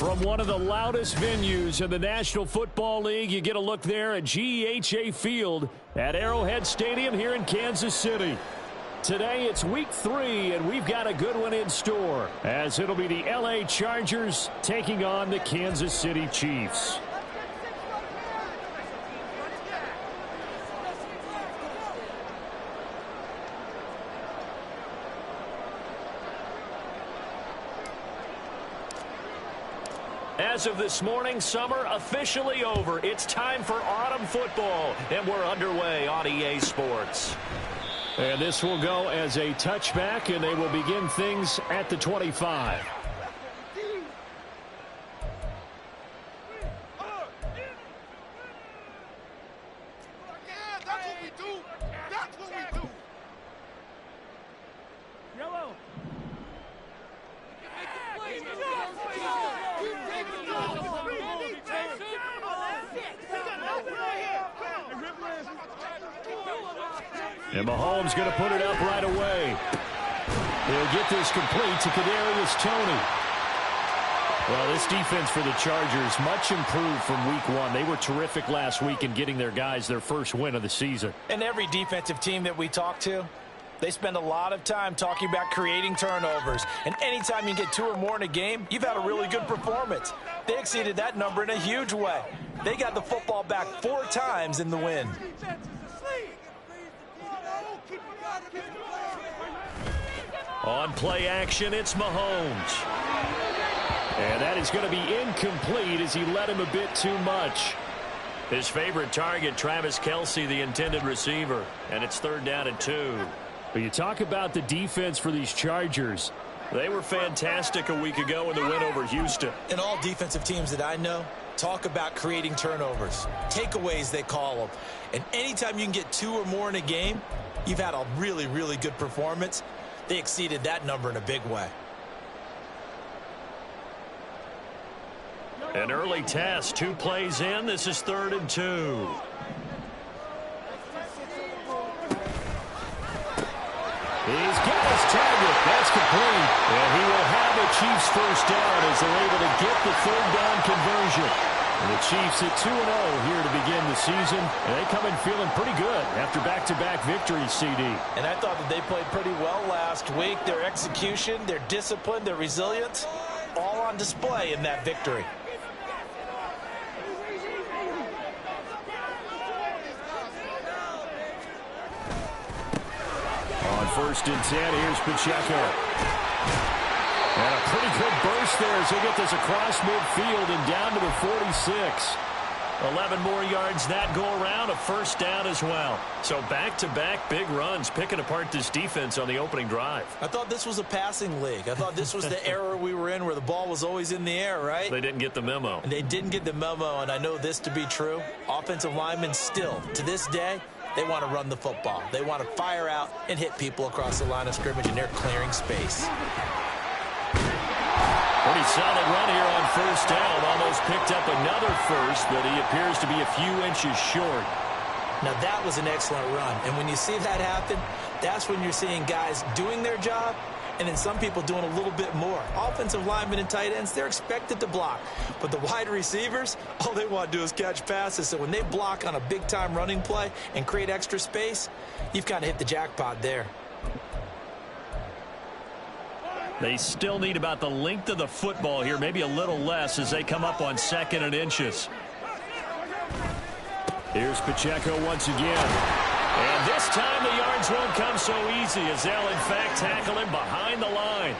From one of the loudest venues in the National Football League, you get a look there at GEHA Field at Arrowhead Stadium here in Kansas City. Today it's week 3, and we've got a good one in store, as it'll be the LA Chargers taking on the Kansas City Chiefs. As of this morning, summer officially over. It's time for autumn football, and we're underway on EA Sports. And this will go as a touchback, and they will begin things at the 25. And Mahomes going to put it up right away. He'll get this complete to Kadarius Toney. Well, this defense for the Chargers, much improved from week 1. They were terrific last week in getting their guys their first win of the season. And every defensive team that we talk to, they spend a lot of time talking about creating turnovers. And anytime you get 2 or more in a game, you've had a really good performance. They exceeded that number in a huge way. They got the football back 4 times in the win. On play action, it's Mahomes. And that is going to be incomplete as he led him a bit too much. His favorite target, Travis Kelce, the intended receiver. And it's 3rd down and 2. But you talk about the defense for these Chargers. They were fantastic a week ago in the win over Houston. And all defensive teams that I know talk about creating turnovers. Takeaways, they call them. And anytime you can get 2 or more in a game, you've had a really, really good performance. They exceeded that number in a big way. An early test, 2 plays in. This is 3rd and 2. He's got his target. That's complete. And he will have the Chiefs first down as they're able to get the 3rd down conversion. And the Chiefs at 2-0 here to begin the season. And they come in feeling pretty good after back-to-back victories, CD. And I thought that they played pretty well last week. Their execution, their discipline, their resilience, all on display in that victory. On 1st and 10, here's Pacheco. And a pretty good burst there as they get this across midfield and down to the 46. 11 more yards that go around, a 1st down as well. So back-to-back big runs, picking apart this defense on the opening drive. I thought this was a passing league. I thought this was the era we were in where the ball was always in the air, right? They didn't get the memo. And they didn't get the memo, and I know this to be true. Offensive linemen still, to this day, they want to run the football. They want to fire out and hit people across the line of scrimmage, and they're clearing space. Pretty solid run here on 1st down. Almost picked up another first, but he appears to be a few inches short. Now, that was an excellent run. And when you see that happen, that's when you're seeing guys doing their job and then some people doing a little bit more. Offensive linemen and tight ends, they're expected to block. But the wide receivers, all they want to do is catch passes. So when they block on a big-time running play and create extra space, you've kind of hit the jackpot there. They still need about the length of the football here, maybe a little less as they come up on 2nd and inches. Here's Pacheco once again. And this time the yards won't come so easy as they'll, in fact, tackle him behind the line.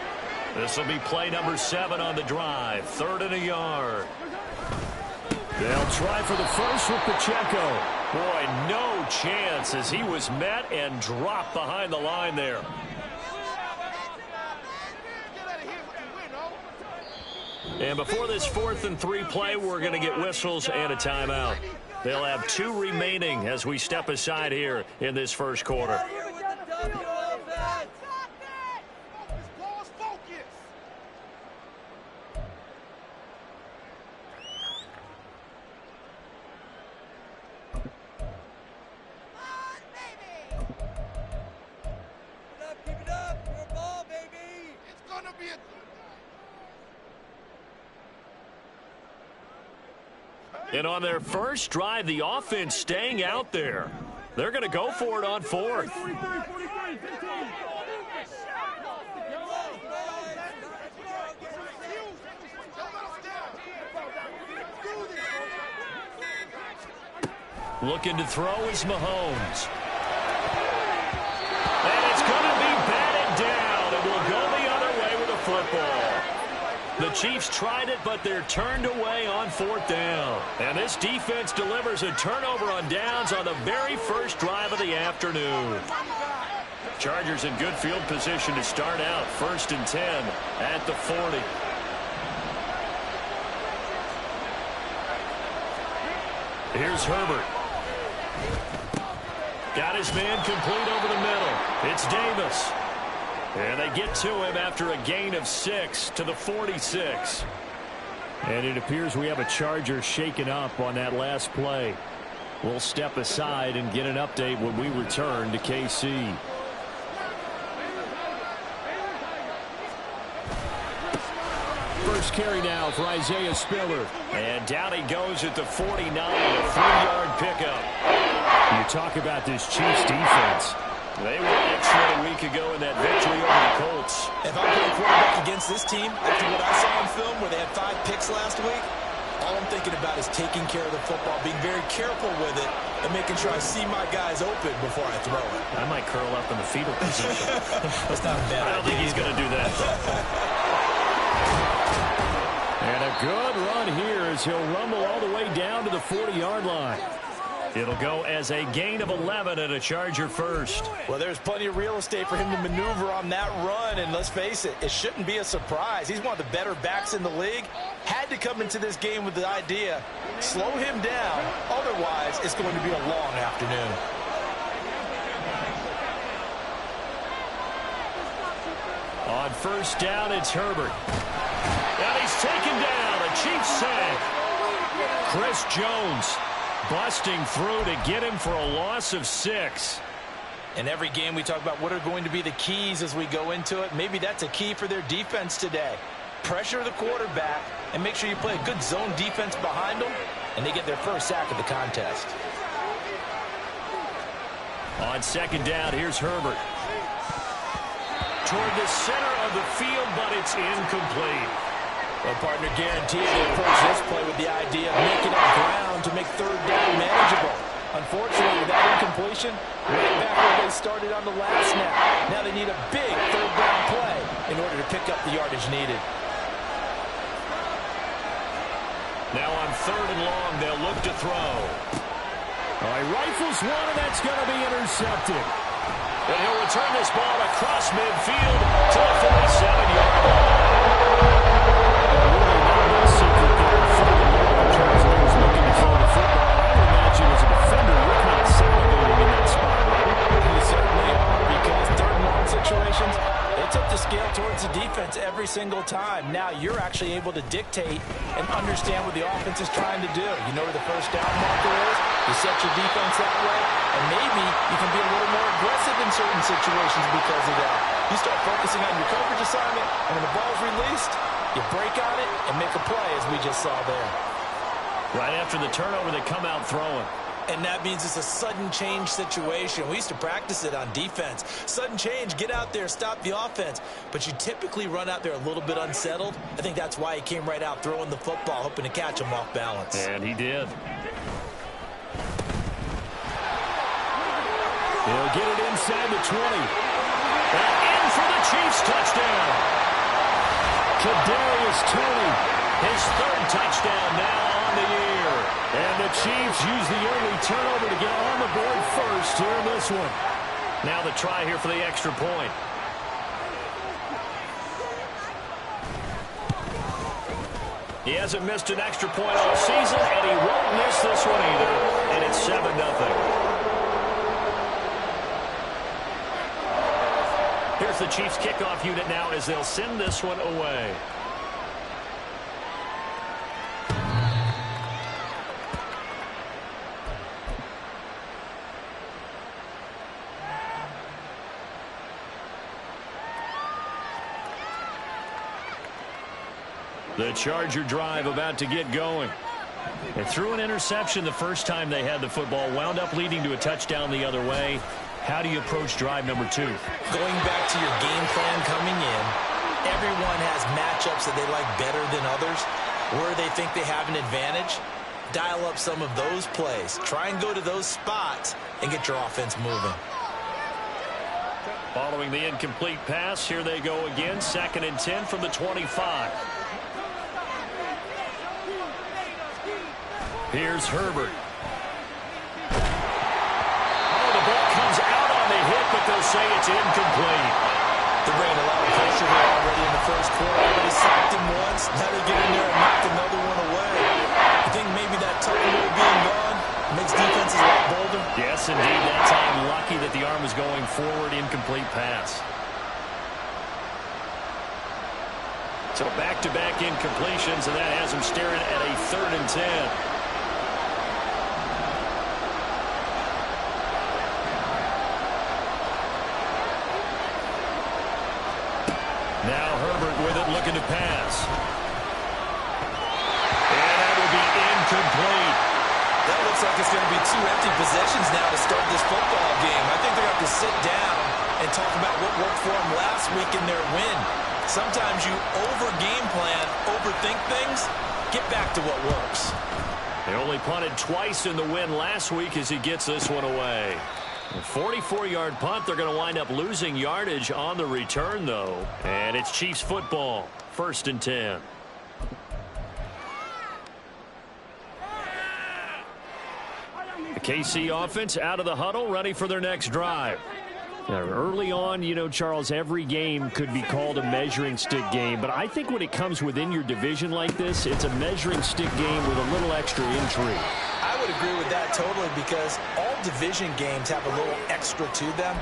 This will be play number 7 on the drive. 3rd and a yard. They'll try for the first with Pacheco. Boy, no chance as he was met and dropped behind the line there. And before this 4th and 3 play, we're going to get whistles and a timeout. They'll have 2 remaining as we step aside here in this first quarter. And on their first drive, the offense staying out there. They're going to go for it on fourth. Looking to throw is Mahomes. And it's going to be batted down. It will go the other way with the football. The Chiefs tried it, but they're turned away on fourth down. And this defense delivers a turnover on downs on the very first drive of the afternoon. Chargers in good field position to start out. 1st and 10 at the 40. Here's Herbert. Got his man complete over the middle. It's Davis. And they get to him after a gain of 6 to the 46. And it appears we have a Charger shaken up on that last play. We'll step aside and get an update when we return to KC. First carry now for Isaiah Spiller. And down he goes at the 49, a 3-yard pickup. You talk about this Chiefs defense. They were excellent a week ago in that victory over the Colts. If I'm playing quarterback against this team, after what I saw on film where they had 5 picks last week, all I'm thinking about is taking care of the football, being very careful with it, and making sure I see my guys open before I throw it. I might curl up in the fetal position. That's not a bad idea. I don't think he's going to do that, though. And a good run here as he'll rumble all the way down to the 40-yard line. It'll go as a gain of 11 and a Charger first. Well, there's plenty of real estate for him to maneuver on that run, and let's face it, it shouldn't be a surprise. He's one of the better backs in the league. Had to come into this game with the idea, slow him down, otherwise it's going to be a long afternoon. On first down, it's Herbert. And he's taken down, a Chiefs sack. Chris Jones busting through to get him for a loss of 6. In every game we talk about what are going to be the keys as we go into it. Maybe that's a key for their defense today. Pressure the quarterback and make sure you play a good zone defense behind them, and they get their first sack of the contest. On second down, here's Herbert. Toward the center of the field, but it's incomplete. Well, partner, guaranteed they approach this play with the idea of making up ground to make third down manageable. Unfortunately, with that incompletion, right back where they started on the last snap. Now they need a big third down play in order to pick up the yardage needed. Now on 3rd and long, they'll look to throw. He rifles one, and that's going to be intercepted. And he'll return this ball across midfield to the 47-yard line. Situations, they took the scale towards the defense every single time. Now you're actually able to dictate and understand what the offense is trying to do. You know where the first down marker is. You set your defense that way, and maybe you can be a little more aggressive in certain situations because of that. You start focusing on your coverage assignment, and when the ball's released, you break on it and make a play, as we just saw there. Right after the turnover, they come out throwing. And that means it's a sudden change situation. We used to practice it on defense. Sudden change, get out there, stop the offense. But you typically run out there a little bit unsettled. I think that's why he came right out throwing the football, hoping to catch him off balance. And he did. He'll get it inside the 20. And in for the Chiefs touchdown. Kadarius Toney, his 3rd touchdown now on the year. And the Chiefs use the early turnover to get on the board first here in this one. Now the try here for the extra point. He hasn't missed an extra point all season, and he won't miss this one either. And it's 7-0. Here's the Chiefs kickoff unit now as they'll send this one away. The Charger drive about to get going. They threw an interception the first time they had the football, wound up leading to a touchdown the other way. How do you approach drive number 2? Going back to your game plan coming in, everyone has matchups that they like better than others. Where they think they have an advantage, dial up some of those plays. Try and go to those spots and get your offense moving. Following the incomplete pass, here they go again. 2nd and 10 from the 25. Here's Herbert. Oh, the ball comes out on the hit, but they'll say it's incomplete. They're bringing a lot of pressure here already in the first quarter. Already sacked him once. Now they get in there and knock another one away. I think maybe that tunnel being gone makes defenses a lot bolder. Yes, indeed. That time lucky that the arm was going forward. Incomplete pass. So back-to-back incompletions, and that has him staring at a 3rd and 10. Now Herbert with it, looking to pass. And that will be incomplete. That looks like it's going to be 2 empty possessions now to start this football game. I think they're going to have to sit down and talk about what worked for them last week in their win. Sometimes you over-game plan, overthink things. Get back to what works. They only punted twice in the win last week as he gets this one away. A 44-yard punt. They're going to wind up losing yardage on the return, though. And it's Chiefs football. 1st and 10. The KC offense out of the huddle, ready for their next drive. Now, early on, you know, Charles, every game could be called a measuring stick game. But I think when it comes within your division like this, it's a measuring stick game with a little extra intrigue. I would agree with that totally because all division games have a little extra to them.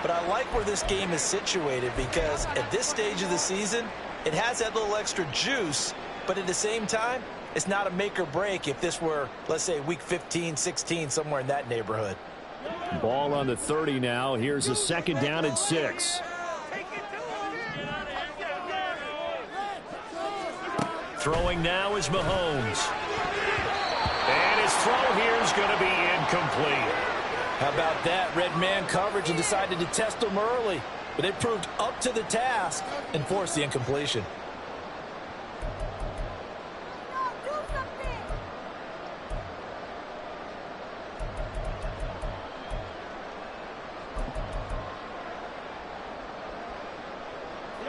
But I like where this game is situated because at this stage of the season, it has that little extra juice. But at the same time, it's not a make or break if this were, let's say, week 15, 16, somewhere in that neighborhood. Ball on the 30 now. Here's a 2nd down and 6. Throwing now is Mahomes. And his throw here is going to be incomplete. How about that? Red man coverage and decided to test them early. But they proved up to the task and forced the incompletion.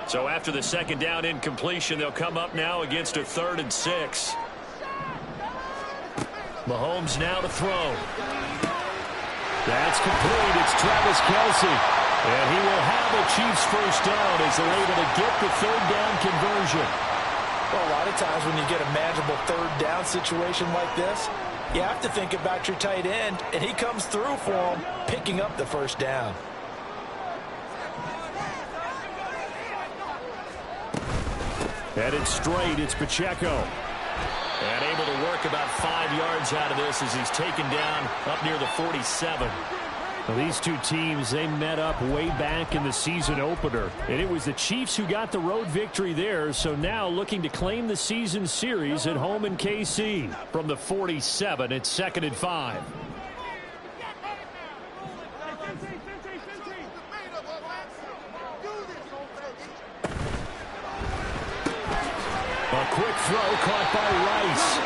So after the 2nd down incompletion, they'll come up now against a 3rd and 6. Mahomes now to throw. That's complete. It's Travis Kelce. And he will have a Chiefs 1st down as they're able to get the 3rd down conversion. Well, a lot of times when you get a manageable 3rd down situation like this, you have to think about your tight end, and he comes through for him, picking up the 1st down. Headed straight, it's Pacheco. And able to work about 5 yards out of this as he's taken down up near the 47. Well, these two teams, they met up way back in the season opener. And it was the Chiefs who got the road victory there. So now looking to claim the season series at home in KC. From the 47, it's 2nd and 5. A quick throw caught by Rice.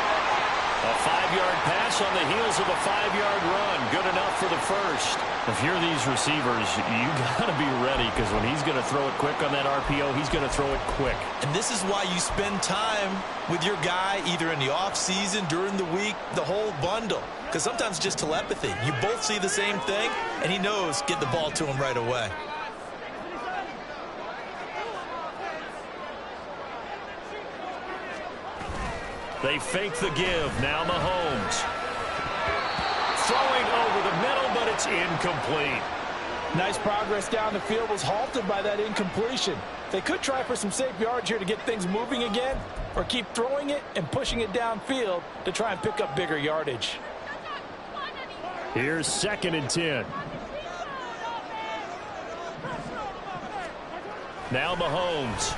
A 5-yard pass on the heels of a 5-yard run. Good enough for the 1st. If you're these receivers, you got to be ready because when he's going to throw it quick on that RPO, he's going to throw it quick. And this is why you spend time with your guy either in the offseason, during the week, the whole bundle. Because sometimes just telepathy. You both see the same thing, and he knows get the ball to him right away. They fake the give. Now Mahomes. Throwing over the middle, but it's incomplete. Nice progress down the field was halted by that incompletion. They could try for some safe yards here to get things moving again, or keep throwing it and pushing it downfield to try and pick up bigger yardage. Here's 2nd and 10. Now Mahomes.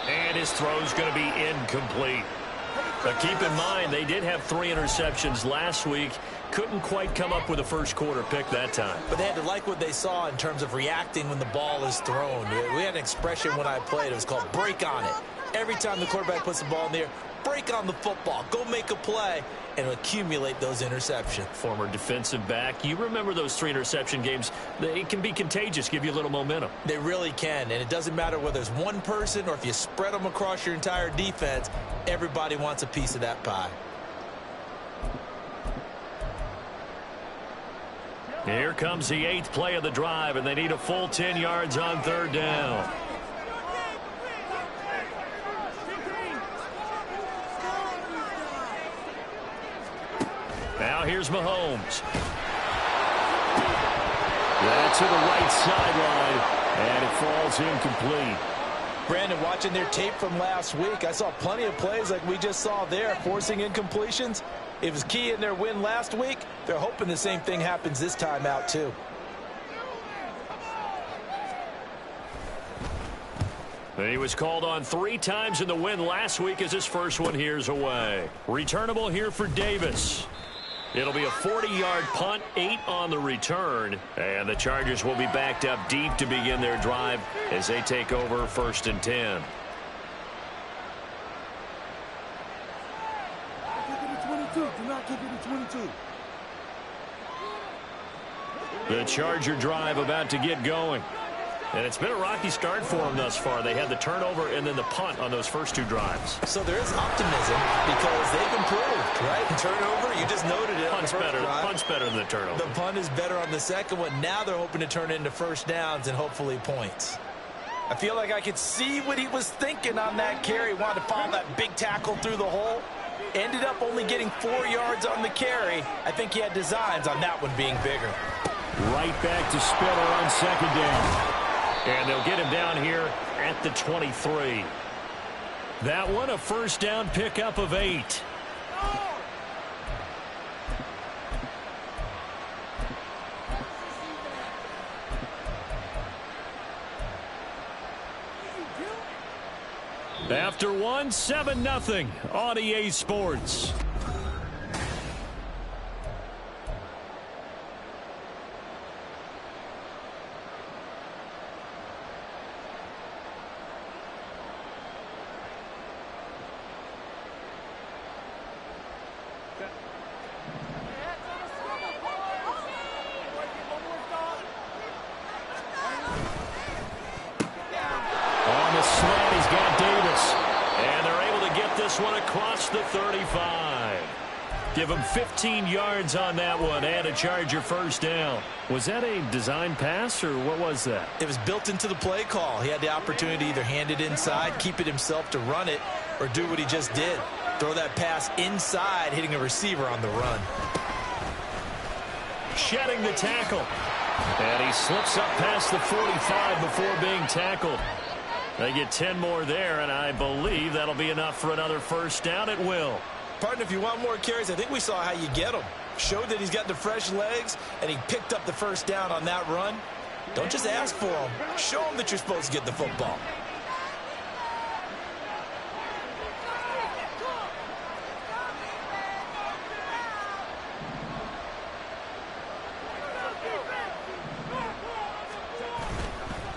And his throw's going to be incomplete. But keep in mind, they did have 3 interceptions last week. Couldn't quite come up with a first-quarter pick that time. But they had to like what they saw in terms of reacting when the ball is thrown. We had an expression when I played. It was called break on it. Every time the quarterback puts the ball in the air, break on the football. Go make a play and accumulate those interceptions. Former defensive back. You remember those 3 interception games. They can be contagious, give you a little momentum. They really can, and it doesn't matter whether it's one person or if you spread them across your entire defense. Everybody wants a piece of that pie. Here comes the 8th play of the drive, and they need a full 10 yards on 3rd down. Now here's Mahomes. That's to the right sideline, and it falls incomplete. Brandon, watching their tape from last week, I saw plenty of plays like we just saw there, forcing incompletions. It was key in their win last week. They're hoping the same thing happens this time out, too. He was called on 3 times in the win last week as his first one here's away. Returnable here for Davis. It'll be a 40-yard punt, 8 on the return. And the Chargers will be backed up deep to begin their drive as they take over 1st and 10. Do not kick it to 22. The Charger drive about to get going. And it's been a rocky start for them thus far. They had the turnover and then the punt on those first 2 drives. So there is optimism because they've improved, right? Turnover, you just noted it. Punt's better than the turnover. The punt is better on the second one. Now they're hoping to turn it into first downs and hopefully points. I feel like I could see what he was thinking on that carry. Wanted to follow that big tackle through the hole. Ended up only getting 4 yards on the carry. I think he had designs on that one being bigger. Right back to Spiller on 2nd down. And they'll get him down here at the 23. That one, a first down pickup of 8. After 1, 7-0 on EA Sports. One across the 35. Give him 15 yards on that one and a Charger first down. Was that a design pass or what was that? It was built into the play call. He had the opportunity to either hand it inside, keep it himself to run it, or do what he just did. Throw that pass inside, hitting a receiver on the run. Shedding the tackle. And he slips up past the 45 before being tackled. They get 10 more there, and I believe that'll be enough for another first down. It will. Partner, if you want more carries, I think we saw how you get them. Showed that he's got the fresh legs, and he picked up the first down on that run. Don't just ask for them. Show them that you're supposed to get the football.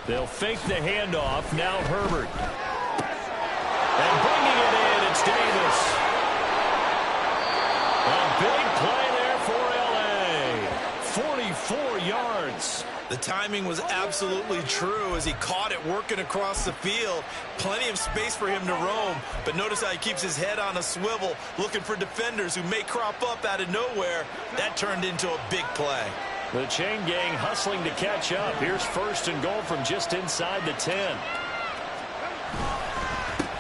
They'll fake the handoff. Now Herbert. And bringing it in, it's Davis. A big play there for L.A. 44 yards. The timing was absolutely true as he caught it working across the field. Plenty of space for him to roam. But notice how he keeps his head on a swivel, looking for defenders who may crop up out of nowhere. That turned into a big play. The chain gang hustling to catch up. Here's 1st and goal from just inside the 10.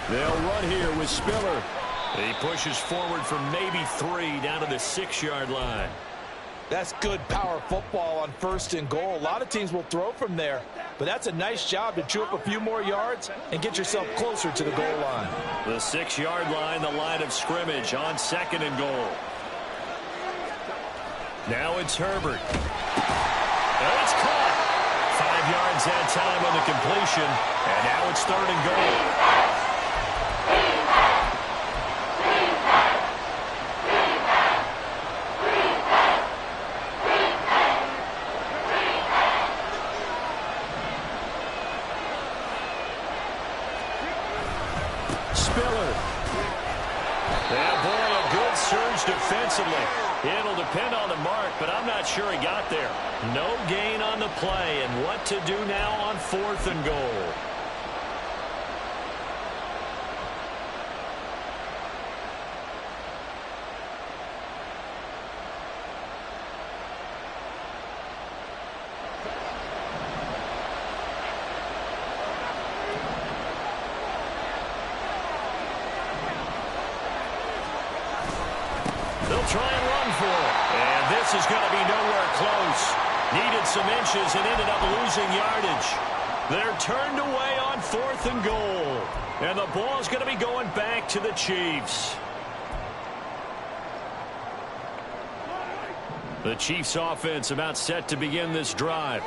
They'll run here with Spiller. He pushes forward for maybe 3 down to the 6-yard line. That's good power football on 1st and goal. A lot of teams will throw from there, but that's a nice job to chew up a few more yards and get yourself closer to the goal line. The 6-yard line, the line of scrimmage on 2nd and goal. Now it's Herbert. And it's caught. 5 yards that time on the completion. And now it's 3rd and goal. Spiller. And boy, a good surge defensively. It'll depend on the mark, but I'm not sure he got there. No gain on the play, and what to do now on 4th and goal. They'll try and run for it. And this is going to be nowhere close. Needed some inches and ended up losing yardage. They're turned away on 4th and goal. And the ball's going to be going back to the Chiefs. The Chiefs offense about set to begin this drive.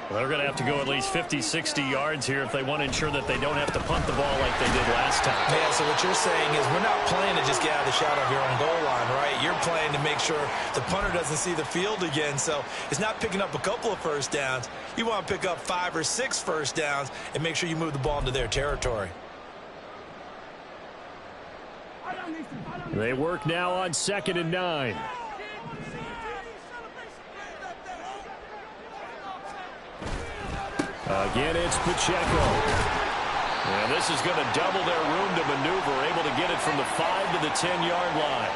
Well, they're going to have to go at least 50, 60 yards here if they want to ensure that they don't have to punt the ball like they did last time. Yeah, so what you're saying is we're not playing to just get out of the shot of your own goal line, right? You're playing to make sure the punter doesn't see the field again. So it's not picking up a couple of first downs. You want to pick up 5 or 6 first downs and make sure you move the ball into their territory. They work now on 2nd and 9. Again, it's Pacheco. And this is going to double their room to maneuver, able to get it from the 5 to the 10-yard line.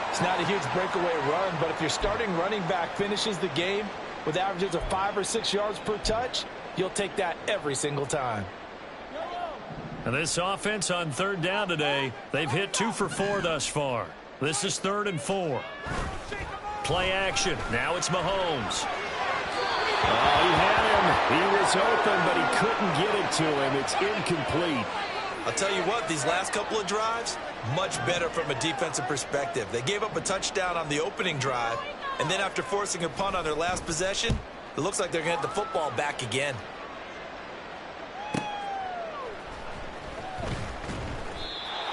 It's not a huge breakaway run, but if your starting running back finishes the game with averages of 5 or 6 yards per touch, you'll take that every single time. And this offense on 3rd down today, they've hit 2 for 4 thus far. This is 3rd and 4. Play action. Now it's Mahomes. Oh, he had him. He was open, but he couldn't get it to him. It's incomplete. I'll tell you what, these last couple of drives, much better from a defensive perspective. They gave up a touchdown on the opening drive, and then after forcing a punt on their last possession, it looks like they're going to get the football back again.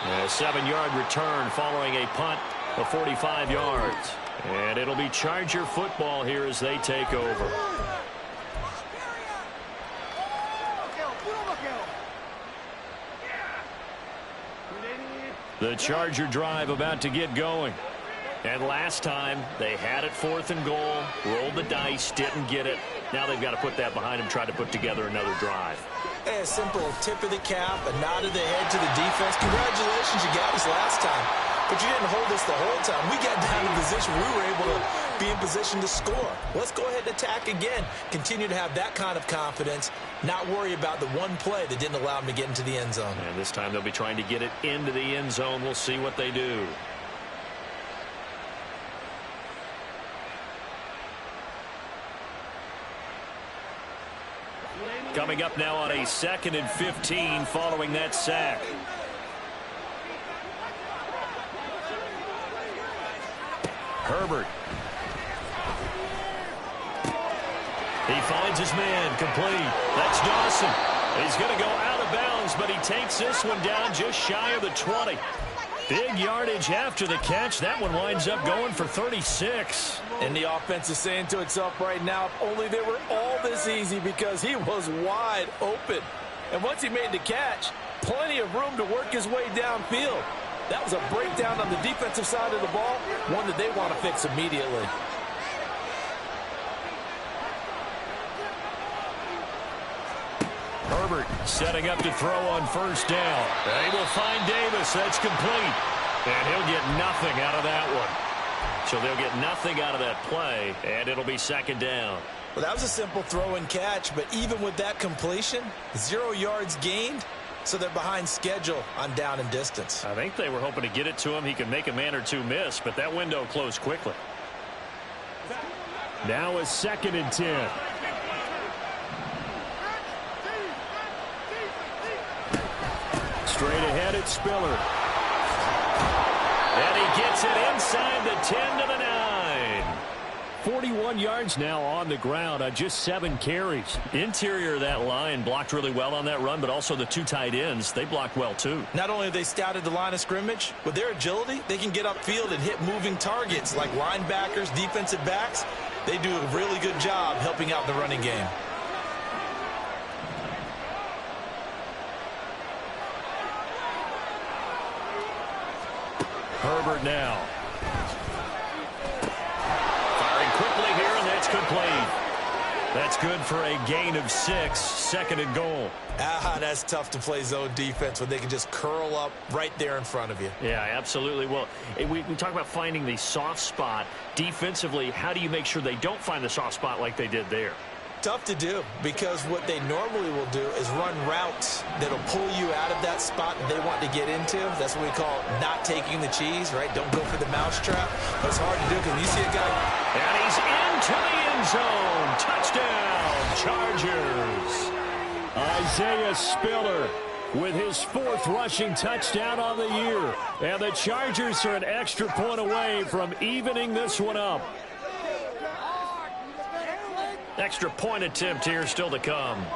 A 7-yard return following a punt of 45 yards. And it'll be Charger football here as they take over. The Charger drive about to get going. And last time, they had it 4th and goal, rolled the dice, didn't get it. Now they've got to put that behind them, try to put together another drive. Hey, a simple tip of the cap, a nod of the head to the defense. Congratulations, you got us last time. But you didn't hold us the whole time. We got down to the position we were able to be in position to score. Let's go ahead and attack again. Continue to have that kind of confidence, not worry about the one play that didn't allow them to get into the end zone. And this time they'll be trying to get it into the end zone. We'll see what they do. Coming up now on a 2nd and 15 following that sack. Herbert. He finds his man, complete. That's Dawson. He's going to go out of bounds, but he takes this one down just shy of the 20. Big yardage after the catch. That one winds up going for 36. And the offense is saying to itself right now, if only they were all this easy, because he was wide open. And once he made the catch, plenty of room to work his way downfield. That was a breakdown on the defensive side of the ball, one that they want to fix immediately. Herbert setting up to throw on 1st down. They will find Davis. That's complete. And he'll get nothing out of that one. So they'll get nothing out of that play, and it'll be 2nd down. Well, that was a simple throw and catch, but even with that completion, 0 yards gained, so they're behind schedule on down and distance. I think they were hoping to get it to him. He could make a man or two miss, but that window closed quickly. Now a 2nd and 10. Straight ahead, it's Spiller. And he gets it inside the 10 to the 9. 41 yards now on the ground on just 7 carries. Interior of that line blocked really well on that run, but also the 2 tight ends, they blocked well too. Not only have they scouted the line of scrimmage, with their agility, they can get upfield and hit moving targets like linebackers, defensive backs. They do a really good job helping out the running game. Herbert now. Firing quickly here, and that's complete. That's good for a gain of 6, 2nd and goal. That's tough to play zone defense when they can just curl up right there in front of you. Yeah, absolutely. Well, we talk about finding the soft spot. Defensively, how do you make sure they don't find the soft spot like they did there? Tough to do, because what they normally will do is run routes that'll pull you out of that spot that they want to get into. That's what we call not taking the cheese, right? Don't go for the mousetrap. But it's hard to do because when you see a guy. And he's into the end zone. Touchdown, Chargers. Isaiah Spiller with his 4th rushing touchdown on the year. And the Chargers are an extra point away from evening this one up. Extra point attempt here still to come.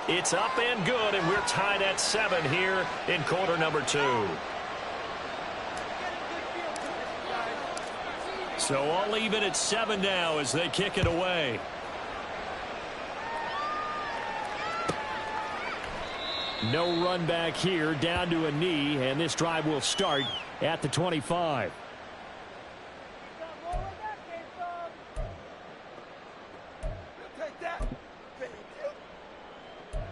It's up and good, and we're tied at 7 here in quarter number 2. So all even at 7 now as they kick it away. No run back here, down to a knee, and this drive will start at the 25.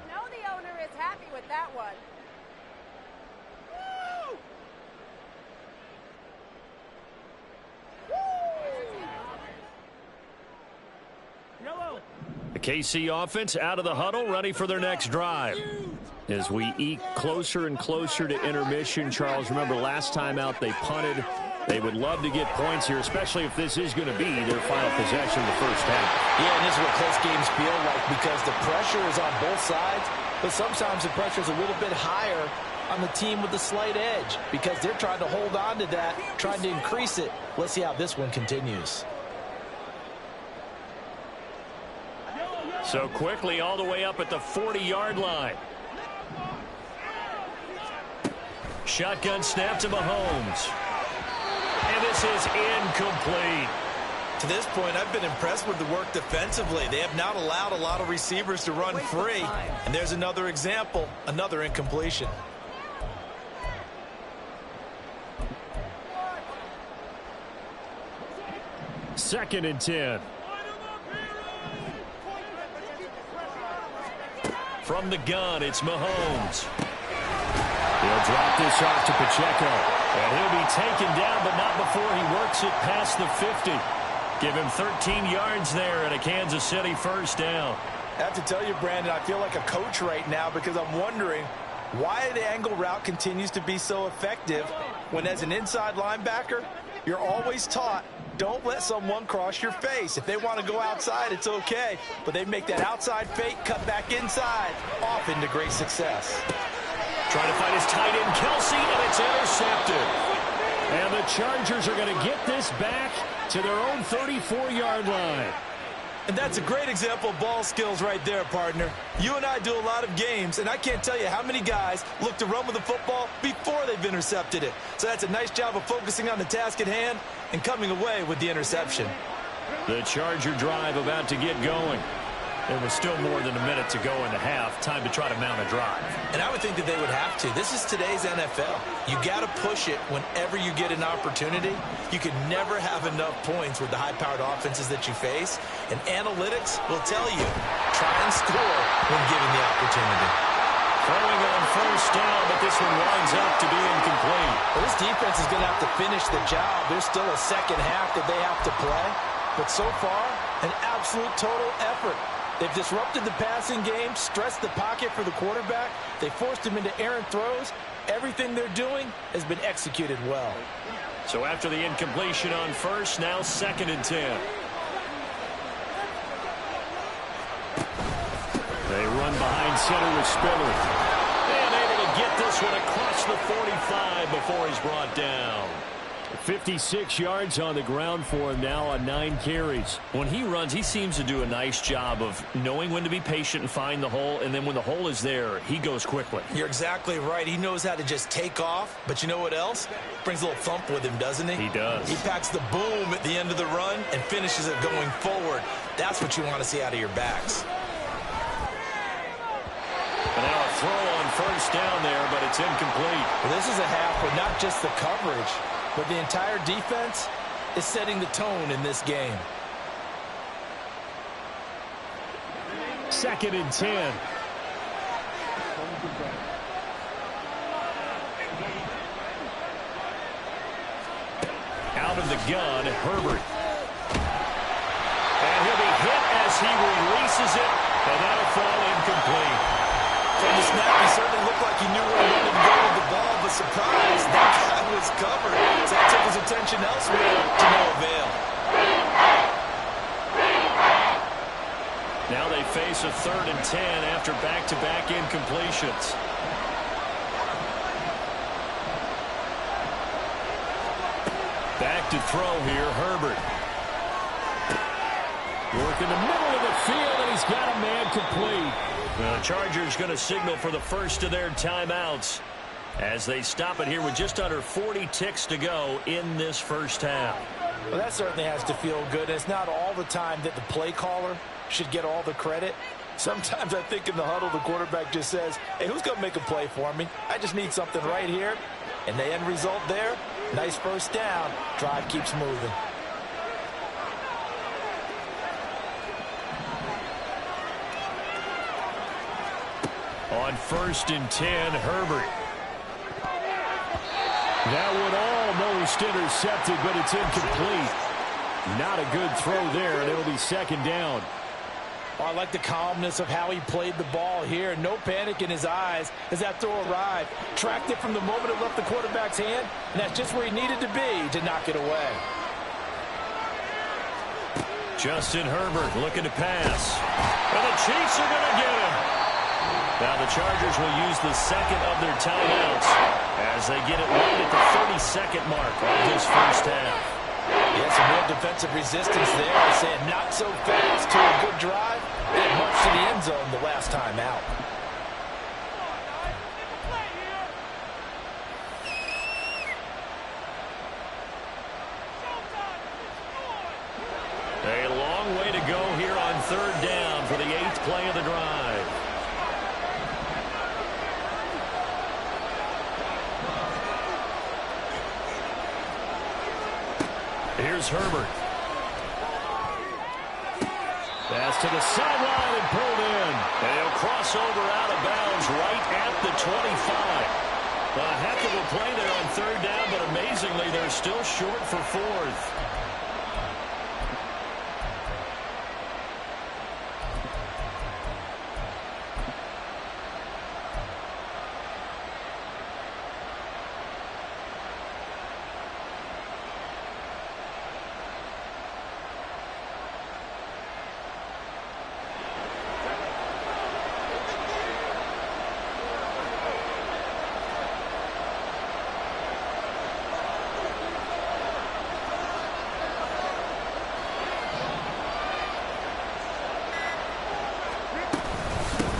The owner is happy with that one. The KC offense out of the huddle, ready for their next drive. As we eke closer and closer to intermission, Charles, remember last time out they punted. They would love to get points here, especially if this is going to be their final possession of the first half. Yeah, and this is what close games feel like because the pressure is on both sides, but sometimes the pressure is a little bit higher on the team with the slight edge because they're trying to hold on to that, trying to increase it. Let's see how this one continues. So quickly all the way up at the 40-yard line. Shotgun snap to Mahomes. And this is incomplete. To this point, I've been impressed with the work defensively. They have not allowed a lot of receivers to run free. And there's another example, another incompletion. Second and 10. From the gun, it's Mahomes. He'll drop this off to Pacheco. And he'll be taken down, but not before he works it past the 50. Give him 13 yards there and a Kansas City first down. I have to tell you, Brandon, I feel like a coach right now because I'm wondering why the angle route continues to be so effective when as an inside linebacker, you're always taught, don't let someone cross your face. If they want to go outside, it's okay. But they make that outside fake, cut back inside, often to great success. Trying to find his tight end, Kelsey, and it's intercepted. And the Chargers are going to get this back to their own 34-yard line. And that's a great example of ball skills right there, partner. You and I do a lot of games, and I can't tell you how many guys look to run with the football before they've intercepted it. So that's a nice job of focusing on the task at hand and coming away with the interception. The Charger drive about to get going. There was still more than a minute to go in the half. Time to try to mount a drive. And I would think that they would have to. This is today's NFL. You got to push it whenever you get an opportunity. You can never have enough points with the high-powered offenses that you face. And analytics will tell you, try and score when given the opportunity. Throwing on first down, but this one winds up to be incomplete. Well, this defense is going to have to finish the job. There's still a second half that they have to play. But so far, an absolute total effort. They've disrupted the passing game, stressed the pocket for the quarterback. They forced him into errant throws. Everything they're doing has been executed well. So after the incompletion on first, now 2nd and 10. They run behind center with Spiller. And able to get this one across the 45 before he's brought down. 56 yards on the ground for him now on 9 carries. When he runs, he seems to do a nice job of knowing when to be patient and find the hole, and then when the hole is there, he goes quickly. You're exactly right. He knows how to just take off, but you know what else? Brings a little thump with him, doesn't he? He does. He packs the boom at the end of the run and finishes it going forward. That's what you want to see out of your backs. And now a throw on first down there, but it's incomplete. Well, this is a half where not just the coverage, but the entire defense is setting the tone in this game. 2nd and 10. Out of the gun, Herbert. And he'll be hit as he releases it, and that'll fall incomplete. From the snap, he certainly looked like he knew where he wanted to go with the ball, but surprise, that guy was covered. So that took his attention elsewhere to no avail. Now they face a 3rd and 10 after back-to-back incompletions. Back to throw here, Herbert. Work in the middle of the field, and he's got a man complete. The Chargers going to signal for the first of their timeouts as they stop it here with just under 40 ticks to go in this first half. Well, that certainly has to feel good. It's not all the time that the play caller should get all the credit. Sometimes I think in the huddle, the quarterback just says, hey, who's going to make a play for me? I just need something right here. And the end result there, nice first down. Drive keeps moving. On 1st and 10, Herbert. That one almost intercepted, but it's incomplete. Not a good throw there, and it'll be 2nd down. Oh, I like the calmness of how he played the ball here. No panic in his eyes as that throw arrived. Tracked it from the moment it left the quarterback's hand, and that's just where he needed to be to knock it away. Justin Herbert looking to pass. And the Chiefs are going to get him. Now the Chargers will use the 2nd of their timeouts as they get it right at the 32nd mark of this first half. Yeah, some real defensive resistance there. Saying not so fast to a good drive. It marched to the end zone the last time out. A long way to go here on 3rd down for the 8th play of the drive. Here's Herbert. Pass to the sideline and pulled in. And he'll cross over out of bounds right at the 25. A heck of a play there on 3rd down, but amazingly, they're still short for 4th.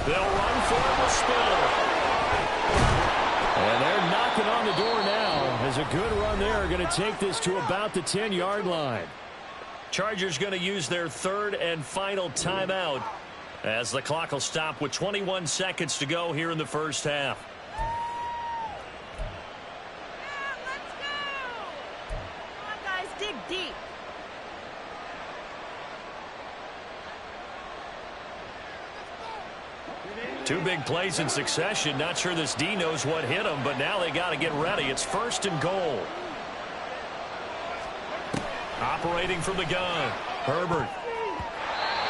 They'll run for it with Spiller. And they're knocking on the door now as a good run there. Going to take this to about the 10-yard line. Chargers going to use their 3rd and final timeout as the clock will stop with 21 seconds to go here in the first half. Let's go! Come on, guys, dig deep. Two big plays in succession. Not sure this D knows what hit him, but now they got to get ready. It's 1st and goal. Operating from the gun. Herbert.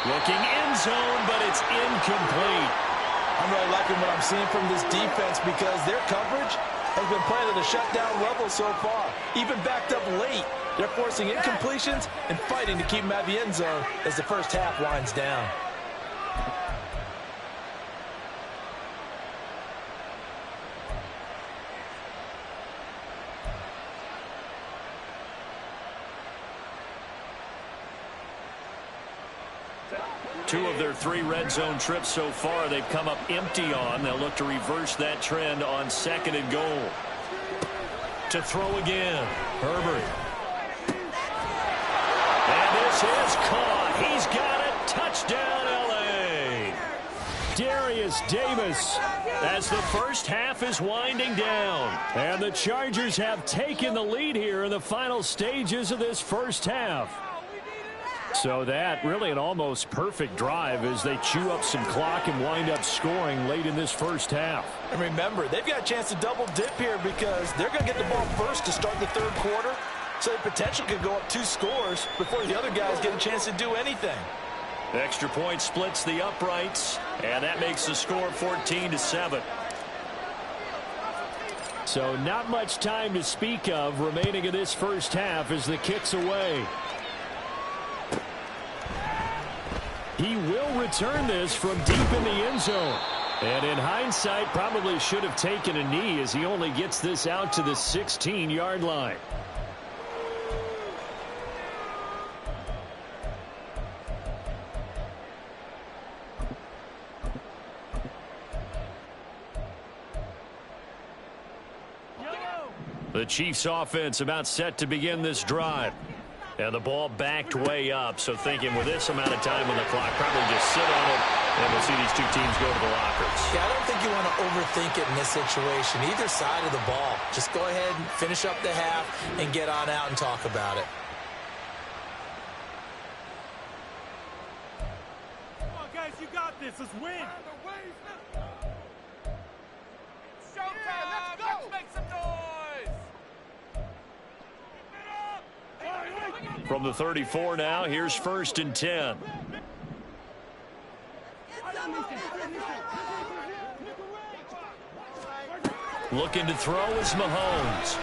Looking end zone, but it's incomplete. I'm really liking what I'm seeing from this defense because their coverage has been playing at a shutdown level so far. Even backed up late, they're forcing incompletions and fighting to keep them out of the end zone as the first half winds down. Two of their 3 red zone trips so far they've come up empty on. They'll look to reverse that trend on 2nd and goal. To throw again. Herbert. And this is caught. He's got it. Touchdown, L.A. Darius Marcus Davis as the first half is winding down. And the Chargers have taken the lead here in the final stages of this first half. So that really an almost perfect drive as they chew up some clock and wind up scoring late in this first half. And remember, they've got a chance to double dip here because they're going to get the ball first to start the third quarter. So they potentially could go up 2 scores before the other guys get a chance to do anything. Extra point splits the uprights, and that makes the score 14-7. So not much time to speak of remaining in this first half as the kick's away. He will return this from deep in the end zone. And in hindsight, probably should have taken a knee as he only gets this out to the 16-yard line. The Chiefs offense about set to begin this drive. And the ball backed way up, so thinking with this amount of time on the clock, probably just sit on it, and we'll see these two teams go to the lockers. Yeah, I don't think you want to overthink it in this situation, either side of the ball. Just go ahead and finish up the half and get on out and talk about it. Come on, guys, you got this. Let's win. Showtime! Let's go! Let's make some noise! From the 34 now, here's 1st and 10. Looking to throw is Mahomes.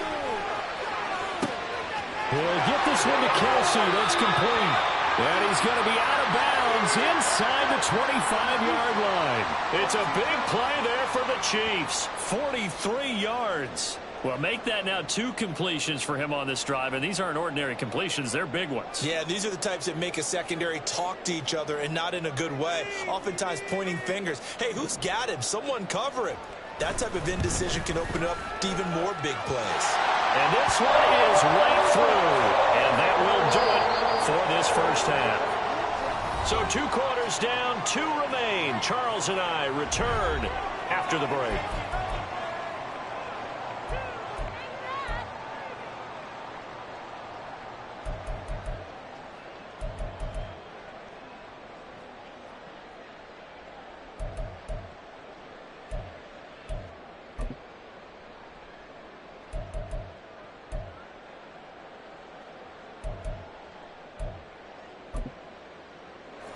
He'll get this one to Kelsey. That's complete. And he's going to be out of bounds inside the 25-yard line. It's a big play there for the Chiefs. 43 yards. Well, make that now 2 completions for him on this drive, and these aren't ordinary completions. They're big ones. Yeah, these are the types that make a secondary talk to each other and not in a good way, oftentimes pointing fingers. Hey, who's got him? Someone cover him. That type of indecision can open up to even more big plays. And this one is right through, and that will do it for this first half. So 2 quarters down, 2 remain. Charles and I return after the break.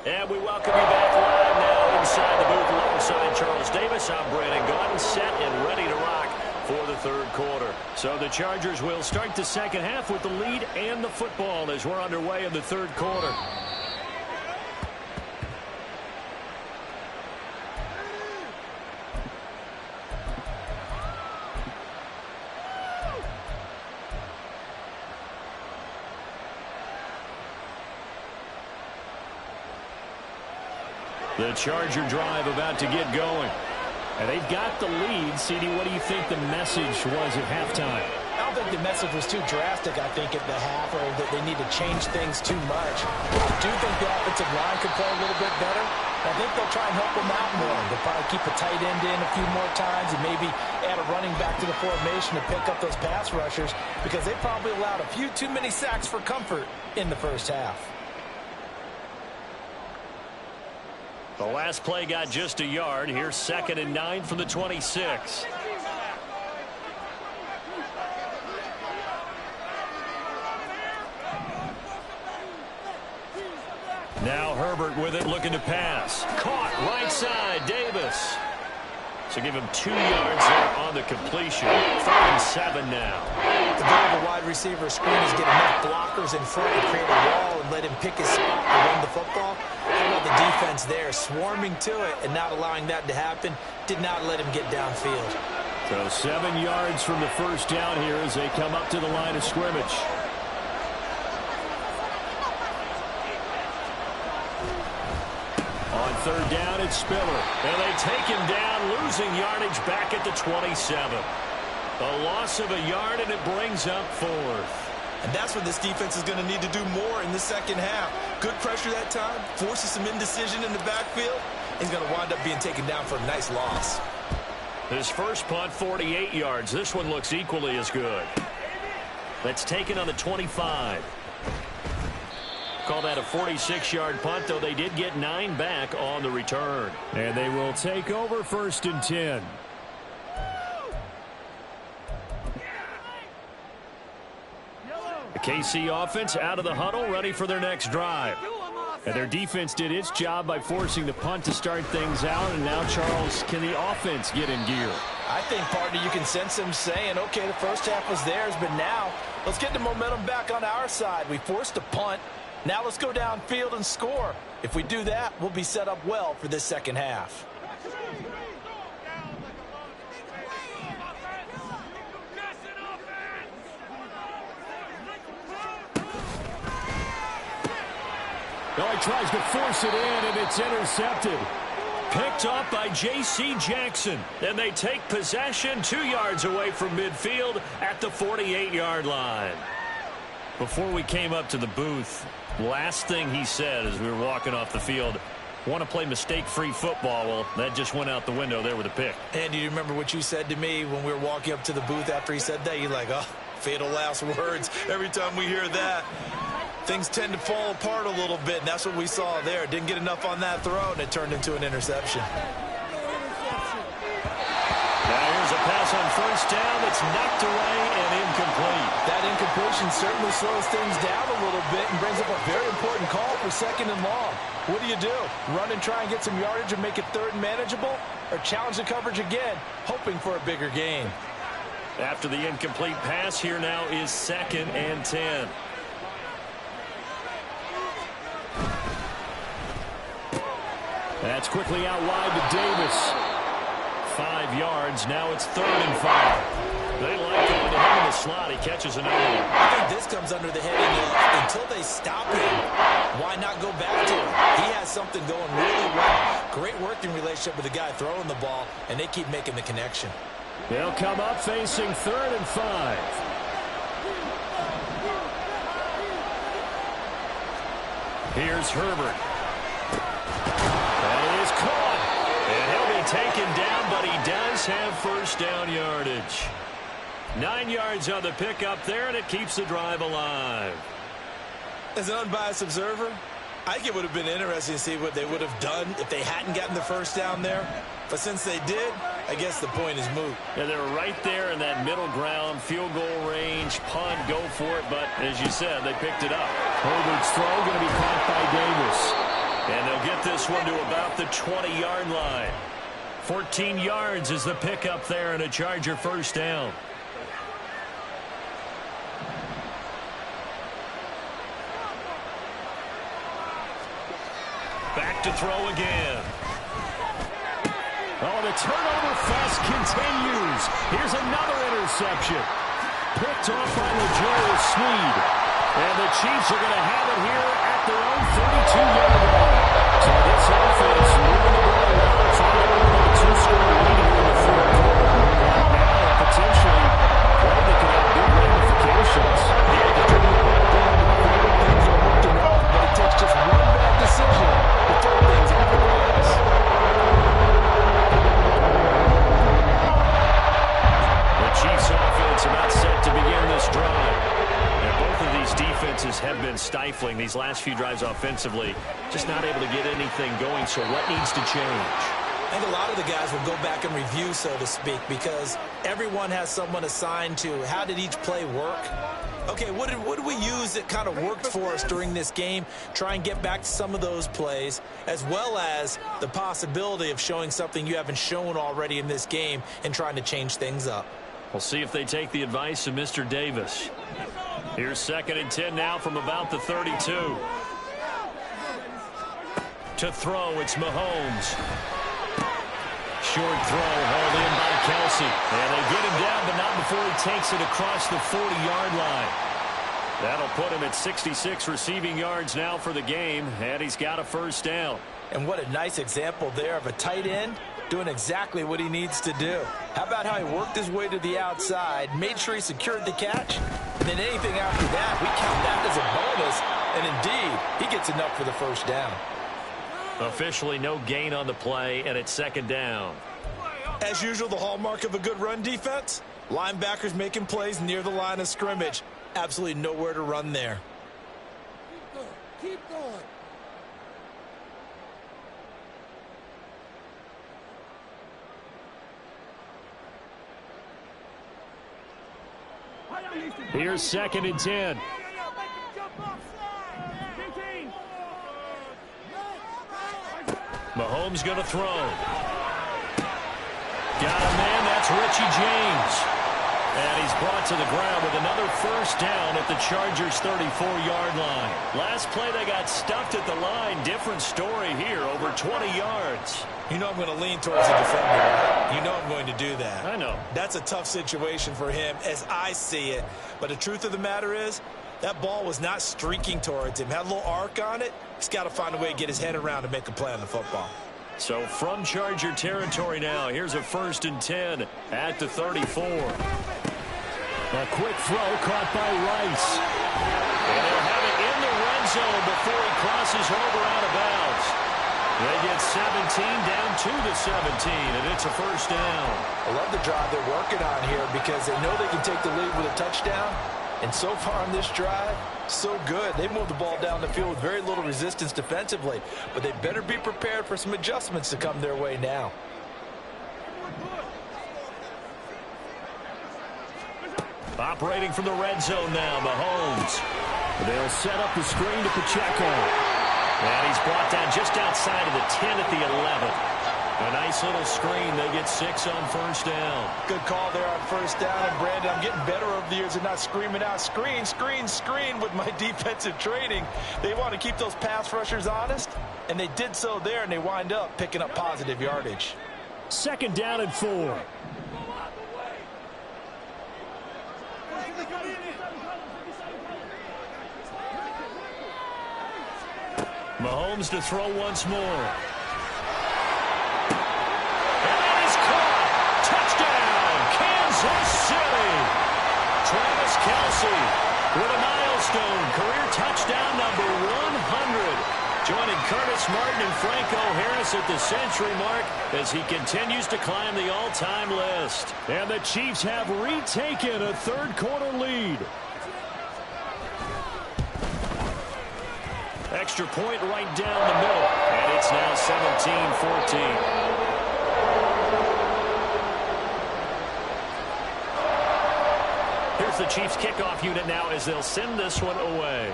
And we welcome you back live now inside the booth alongside Charles Davis. I'm Brandon Gaudin, set and ready to rock for the third quarter. So the Chargers will start the second half with the lead and the football as we're underway in the third quarter. The Charger drive about to get going. And they've got the lead. CD, what do you think the message was at halftime? I don't think the message was too drastic, I think, at the half, or that they need to change things too much. I do think the offensive line could play a little bit better. I think they'll try and help them out more. They'll probably keep a tight end in a few more times and maybe add a running back to the formation to pick up those pass rushers because they probably allowed a few too many sacks for comfort in the first half. The last play got just a yard. Here's 2nd and 9 from the 26. Now Herbert with it, looking to pass. Caught right side, Davis. So give him 2 yards there on the completion. 3rd and 7 now. The goal of the wide receiver screen is get enough blockers in front to create a wall and let him pick his spot and run the football. How about the defense there, swarming to it and not allowing that to happen? Did not let him get downfield. So 7 yards from the first down here as they come up to the line of scrimmage. On 3rd down, it's Spiller. And they take him down, losing yardage back at the 27. A loss of a yard, and it brings up 4th. And that's what this defense is going to need to do more in the second half. Good pressure that time, forces some indecision in the backfield. He's going to wind up being taken down for a nice loss. His first punt, 48 yards. This one looks equally as good. That's taken on the 25. Call that a 46-yard punt, though they did get 9 back on the return. And they will take over 1st and 10. The KC offense out of the huddle, ready for their next drive. And their defense did its job by forcing the punt to start things out. And now, Charles, can the offense get in gear? I think, partner, you can sense them saying, okay, the first half was theirs, but now let's get the momentum back on our side. We forced a punt. Now let's go downfield and score. If we do that, we'll be set up well for this second half. Oh, he tries to force it in, and it's intercepted. Picked off by J.C. Jackson. And they take possession 2 yards away from midfield at the 48-yard line. Before we came up to the booth, last thing he said as we were walking off the field, want to play mistake-free football. Well, that just went out the window there with a pick. And do you remember what you said to me when we were walking up to the booth after he said that? You're like, oh, fatal last words. Every time we hear that, things tend to fall apart a little bit, and that's what we saw there. Didn't get enough on that throw, and it turned into an interception. Now here's a pass on first down that's knocked away and incomplete. That incompletion certainly slows things down a little bit and brings up a very important call for 2nd and long. What do? Run and try and get some yardage and make it 3rd and manageable? Or challenge the coverage again, hoping for a bigger gain? After the incomplete pass, here now is 2nd and 10. That's quickly out wide to Davis. 5 yards. Now it's 3rd and 5. They like going to him in the slot. He catches another one. I think this comes under the heading of, until they stop him, why not go back to him? He has something going really well. Great working relationship with the guy throwing the ball, and they keep making the connection. They'll come up facing 3rd and 5. Here's Herbert. That is caught. And he'll be taken down, but he does have first down yardage. 9 yards on the pickup there, and it keeps the drive alive. As an unbiased observer, I think it would have been interesting to see what they would have done if they hadn't gotten the first down there. But since they did, I guess the point is moot. Yeah, they were right there in that middle ground, field goal range, punt, go for it. But as you said, they picked it up. Herbert's throw going to be caught by Davis. And they'll get this one to about the 20-yard line. 14 yards is the pickup there, and a Charger first down. Back to throw again. Oh, the turnover fest continues. Here's another interception. Picked off by LaJarius Sneed. And the Chiefs are going to have it here at their own 32-yard line. So this offense moving the ball around, trying to open up a 2-score lead here in the 4th quarter. Now, potentially, play that could have big ramifications. Things are working off, but it takes just one bad decision to throw things off the rails. The Chiefs offense about set to begin this drive. And both of these defenses have been stifling these last few drives offensively. Just not able to get anything going, so what needs to change? I think a lot of the guys will go back and review, so to speak, because everyone has someone assigned to how did each play work. Okay, what did we use that kind of worked for us during this game? Try and get back to some of those plays, as well as the possibility of showing something you haven't shown already in this game and trying to change things up. We'll see if they take the advice of Mr. Davis. Here's 2nd and 10 now from about the 32. To throw, it's Mahomes. Short throw, hauled in by Kelsey. And they get him down, but not before he takes it across the 40-yard line. That'll put him at 66 receiving yards now for the game, and he's got a first down. And what a nice example there of a tight end doing exactly what he needs to do. How about how he worked his way to the outside, made sure he secured the catch, and then anything after that, we count that as a bonus. And indeed, He gets enough for the first down. Officially no gain on the play, and it's second down. As usual, the hallmark of a good run defense, linebackers making plays near the line of scrimmage. Absolutely nowhere to run there. Keep going. Here's second and 10. Mahomes going to throw. Got a man, that's Richie James. And he's brought to the ground with another first down at the Chargers' 34-yard line. Last play, they got stuffed at the line. Different story here, over 20 yards. You know I'm going to lean towards the defender, right? You know I'm going to do that. I know. That's a tough situation for him as I see it. But the truth of the matter is, that ball was not streaking towards him. Had a little arc on it. He's got to find a way to get his head around and make a play on the football. So from Charger territory now, here's a 1st and 10 at the 34. A quick throw caught by Rice. And they'll have it in the red zone before he crosses over out of bounds. They get 17 down to the 17, and it's a first down. I love the drive they're working on here because they know they can take the lead with a touchdown. And so far on this drive, so good. They moved the ball down the field with very little resistance defensively. But they better be prepared for some adjustments to come their way now. Operating from the red zone now, Mahomes. They'll set up the screen to Pacheco. And he's brought down just outside of the 10 at the 11. A nice little screen. They get 6 on first down. Good call there on first down. And, Brandon, I'm getting better over the years and not screaming out, screen, screen, screen with my defensive training. They want to keep those pass rushers honest, and they did so there, and they wind up picking up positive yardage. Second down and 4. Mahomes to throw once more. And that is caught. Touchdown, Kansas City. Travis Kelce with a milestone career touchdown number 100. Joining Curtis Martin and Franco Harris at the century mark as he continues to climb the all-time list. And the Chiefs have retaken a third-quarter lead. Extra point right down the middle. And it's now 17-14. Here's the Chiefs kickoff unit now as they'll send this one away.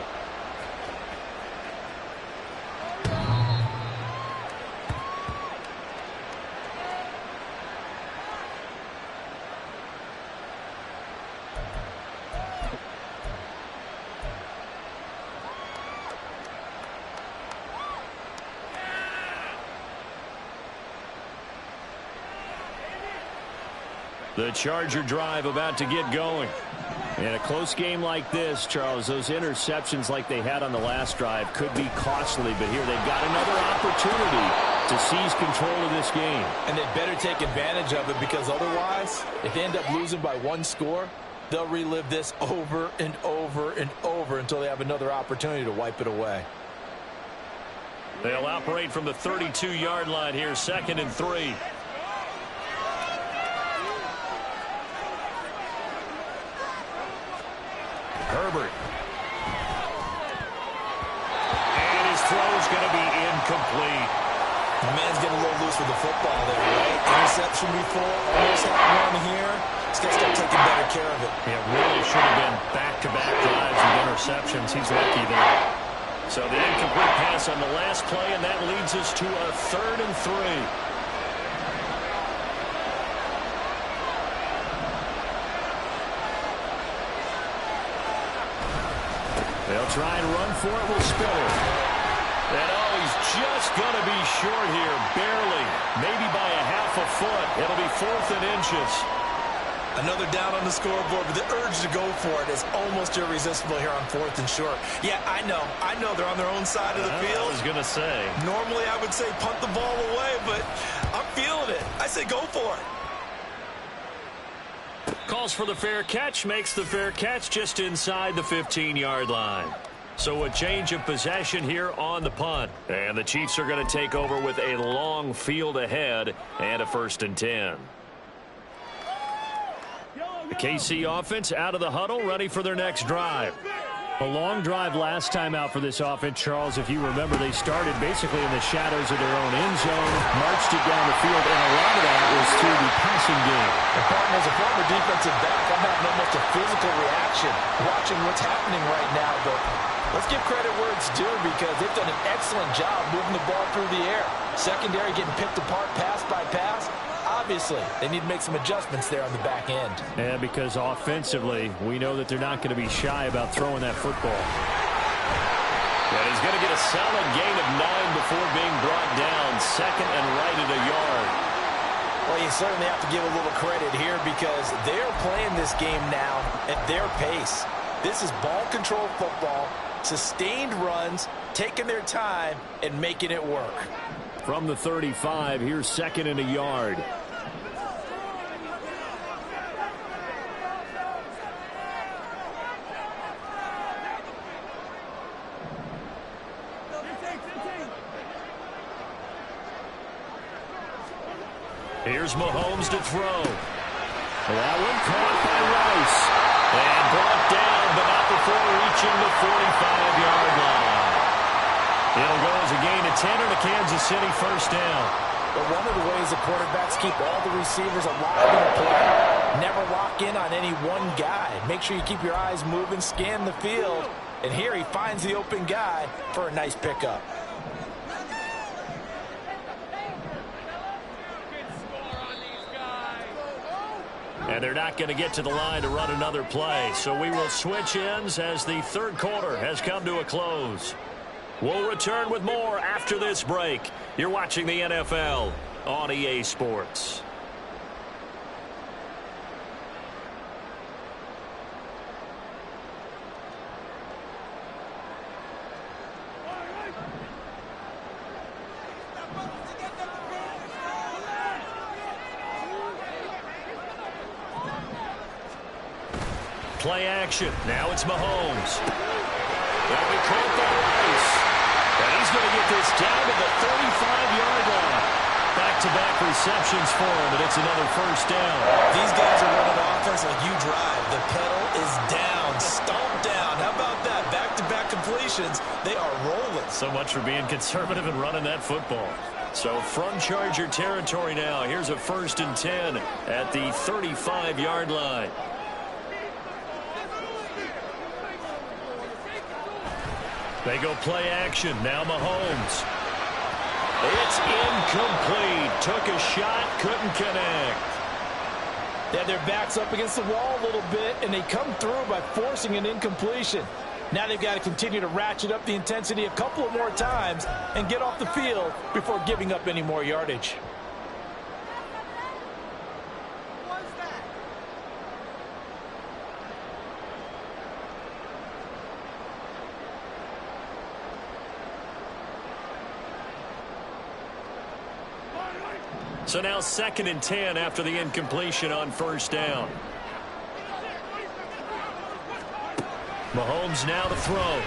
The Charger drive about to get going. In a close game like this, Charles, those interceptions like they had on the last drive could be costly, but here they've got another opportunity to seize control of this game. And they better take advantage of it because otherwise, if they end up losing by 1 score, they'll relive this over and over and over until they have another opportunity to wipe it away. They'll operate from the 32-yard line here, 2nd and 3. Herbert. And his throw's going to be incomplete. The man's getting a little loose with the football there, right? Interception before, almost had one here. He's got to start taking better care of it. Yeah, really should have been back-to-back drives with interceptions. He's lucky there. So the incomplete pass on the last play, and that leads us to a 3rd and 3. They'll try and run for it with Spiller. And oh, he's just going to be short here, barely, maybe by a half a foot. It'll be 4th and inches. Another down on the scoreboard, but the urge to go for it is almost irresistible here on 4th and short. Yeah, I know they're on their own side of the field. I was going to say. Normally I would say punt the ball away, but I'm feeling it. I say go for it. Calls for the fair catch, makes the fair catch just inside the 15-yard line. So a change of possession here on the punt. And the Chiefs are going to take over with a long field ahead and a 1st and 10. The KC offense out of the huddle, ready for their next drive. A long drive last time out for this offense, Charles. If you remember, they started basically in the shadows of their own end zone, marched it down the field, and a lot of that was through the passing game. And partner, as a former defensive back, I'm having almost a physical reaction watching what's happening right now. But let's give credit where it's due because they've done an excellent job moving the ball through the air. Secondary getting picked apart pass by pass. Obviously, they need to make some adjustments there on the back end. And because offensively, we know that they're not going to be shy about throwing that football. And he's going to get a solid gain of 9 before being brought down. 2nd and right at a yard. Well, you certainly have to give a little credit here because they're playing this game now at their pace. This is ball control football, sustained runs, taking their time, and making it work. From the 35, here's 2nd and a yard. Here's Mahomes to throw. That one caught by Rice. And brought down, but not before reaching the 45-yard line. It'll go as a gain of 10 and a Kansas City 1st down. But one of the ways the quarterbacks keep all the receivers alive in the play, never lock in on any one guy. Make sure you keep your eyes moving, scan the field. And here he finds the open guy for a nice pickup. And they're not going to get to the line to run another play. So we will switch ends as the 3rd quarter has come to a close. We'll return with more after this break. You're watching the NFL on EA Sports. Play action. Now it's Mahomes. That'll be caught by Rice. And he's going to get this down to the 35-yard line. Back-to-back receptions for him, and it's another 1st down. These guys are running offense like you drive. The pedal is down, stomp down. How about that? Back-to-back completions. They are rolling. So much for being conservative and running that football. So from Charger territory now, here's a 1st and 10 at the 35-yard line. They go play action. Now Mahomes. It's incomplete. Took a shot, couldn't connect. They had their backs up against the wall a little bit, and they come through by forcing an incompletion. Now they've got to continue to ratchet up the intensity a couple of more times and get off the field before giving up any more yardage. So now 2nd and 10 after the incompletion on 1st down. Mahomes now to throw.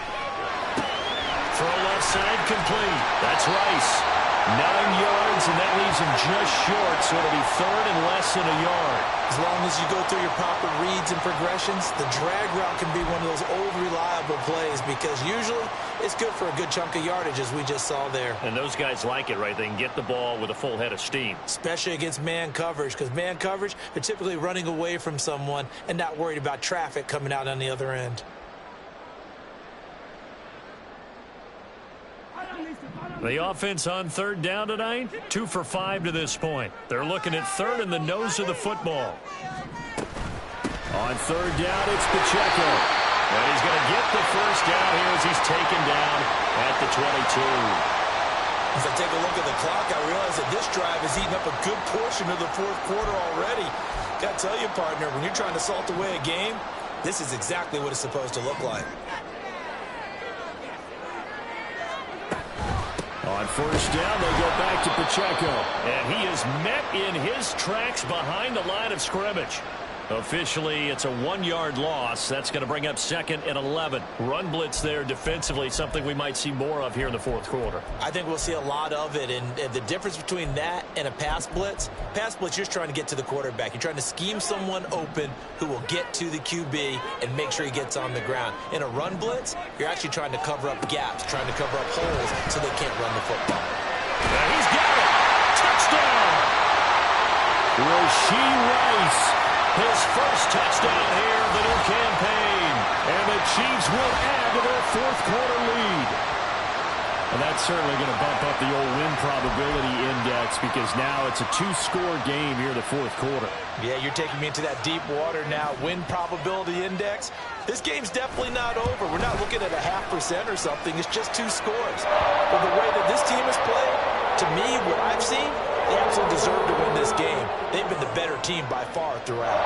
Throw left side complete. That's Rice. 9 yards, and that leaves him just short, so it'll be 3rd and less than a yard. As long as you go through your proper reads and progressions, the drag route can be one of those old reliable plays because usually it's good for a good chunk of yardage, as we just saw there. And those guys like it, right? They can get the ball with a full head of steam. Especially against man coverage, because man coverage, they're typically running away from someone and not worried about traffic coming out on the other end. The offense on 3rd down tonight, 2 for 5 to this point. They're looking at 3rd and the nose of the football. On 3rd down, it's Pacheco. And he's going to get the 1st down here as he's taken down at the 22. As I take a look at the clock, I realize that this drive has eaten up a good portion of the 4th quarter already. Got to tell you, partner, when you're trying to salt away a game, this is exactly what it's supposed to look like. On 1st down, they go back to Pacheco. And he is met in his tracks behind the line of scrimmage. Officially, it's a 1-yard loss. That's going to bring up 2nd and 11. Run blitz there defensively, something we might see more of here in the fourth quarter. I think we'll see a lot of it, and the difference between that and a pass blitz, you're just trying to get to the quarterback. You're trying to scheme someone open who will get to the QB and make sure he gets on the ground. In a run blitz, you're actually trying to cover up gaps, trying to cover up holes so they can't run the football. Now he's got it. Touchdown. Rashee Rice. His first touchdown here of the new campaign. And the Chiefs will add to their fourth quarter lead. And that's certainly going to bump up the old win probability index because now it's a 2-score game here in the fourth quarter. Yeah, you're taking me into that deep water now. Win probability index. This game's definitely not over. We're not looking at a 0.5% or something. It's just 2 scores. But the way that this team has played, to me, what I've seen, they absolutely deserve to win this game. They've been the better team by far throughout.